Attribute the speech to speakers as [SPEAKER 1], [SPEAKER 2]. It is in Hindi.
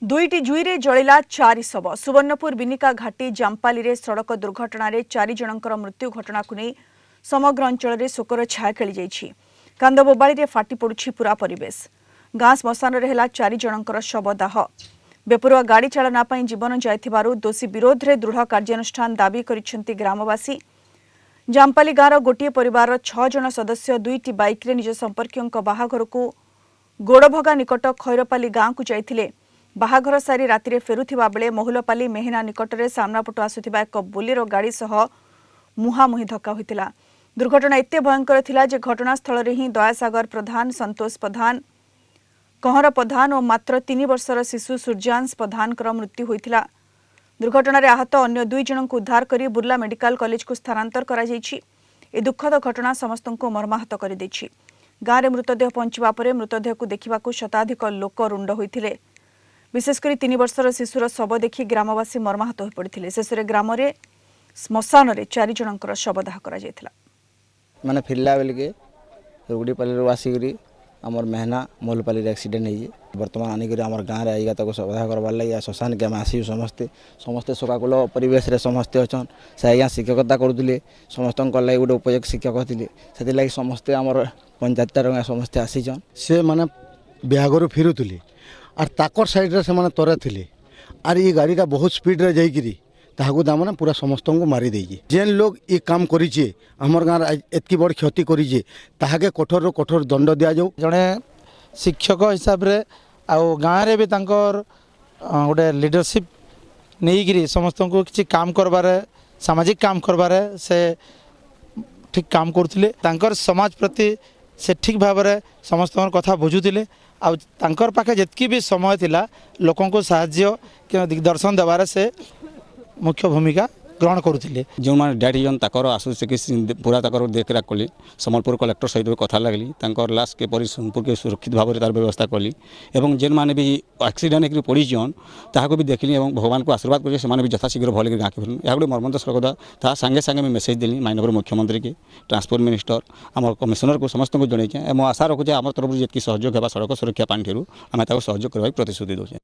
[SPEAKER 1] दुईटी जुईरे जलिला चारि शव सुवर्णपुर बिनिका घाटी जाम्पाली सड़क दुर्घटन चारि जनकर मृत्यु घटना को नहीं समग्र अंचल में शोकर छाया खेली कांदबोबाड़ी फाटी पड़ुछि पूरा परिवेश गाँ श्मशान है चारि जनकर शवदाह बेपरुआ गाड़ी चालना जीवन जाइथिबारु दोषी विरोध में दृढ़ कार्यानुष्ठान दाबी करिसेंति ग्रामवासी जाम्पाली गाँव गोटे परिवार 6 जन सदस्य दुईटी बाइक रे निज संपर्कियों बाहाघर को गोड़भगा निकट खैरपाली गाँव को जाइथिले। बाहाघर सारी राति फेरुथिबा बेले महुलपाली मेहना निकटरे सामनापटु आसुथिबा एक बोलेरो गाड़ी सह मुहांमुही धक्का होइतिला। दुर्घटना एते भयंकर थिला जे घटनास्थल रे ही दयासागर प्रधान, संतोष प्रधान, कहर प्रधान और मात्र 3 वर्षर शिशु सूर्यांश प्रधानकर मृत्यु होइतिला। दुर्घटना रे आहत अन्य 2 जन को उद्धार करी बुर्ला मेडिकल कॉलेज को स्थानांतर करा जायछि। ए दुखद घटना समस्तंको मर्माहत करि दैछि। गाँव रे मृतदेह पहुंचबा परे मृतदेह को देखिबाकू शताधिक लोक रुंड होइतिले। विशेषकर 3 वर्षर शिशुर शव देखि ग्रामवासी मर्माहत हो पड़ते। शेष ग्राम श्मशान 4 जनकर शवदाह करा जायथिला।
[SPEAKER 2] माने फिरला बेल के रुगड़ीपाली आसिक आमर मेहना मोलपाली एक्सीडेंट हो बर्तमान आनिक आम गाँव में आईगा ताको शवदाह करवार लगे श्मशान के आम आसू समस्ते समस्ते शोकाकुल परिवेश समस्ते अच्छन से आज्ञा शिक्षकता करुले समस्त लगे गोटे उपयोगी शिक्षक थे से समस्ते आमर पंचायत समस्ते आसीचन
[SPEAKER 3] से माने ब्यागर फेरुले आर ताकर साइड से माने तरे थिले आर ये गाड़ीटा बहुत स्पीड रे जाइकिरी ताहाकू दामने पूरा समस्त को मारी देइए। जेन लोग ये काम करिचे हमर गाँव एतकी बड़ क्षति करिचे ताहाके कठोर कठोर दंड दिया जाऊ।
[SPEAKER 4] जड़े शिक्षक हिसाब रे आ गाँव रे भी तांकर गोटे लीडरशिप नहीं समस्त को किसी काम करबारे सामाजिक काम करबारे से ठीक काम करथिले। तांकर समाज प्रति से ठीक भाव में समस्त कथा बुझुले आंकर पाखे जितकी भी समय थिला लोकों को साहाय्य कि दिग्दर्शन देवार से मुख्य भूमिका ग्रहण करुले।
[SPEAKER 5] जो मैंने डैडी जन ताकर आसु पूरा ताकर देखरेख कली सम्बलपुर कलेक्टर सहित कथा लगली लाश के परी सोनपुर के सुरक्षित भाव में तार व्यवस्था कली एवं जेन मैंने भी एक्सीडेंट होकर पड़ीजन ताको भी देखली और भगवान को आशीर्वाद करी से भी यथाशीघ्र भल गाँव के फिर यह गोटे मर्मंत सड़कता ता सागे सागे मैं मेसेज देली माननीय मुख्यमंत्री के ट्रांसपोर्ट मिनिस्टर आम कमिशनर को समस्त को जनई आशा रखुचे आम तरफ जी सहयोग है सड़क सुरक्षा पांठि आम सहयोग करने प्रतिश्रुति दूसरे।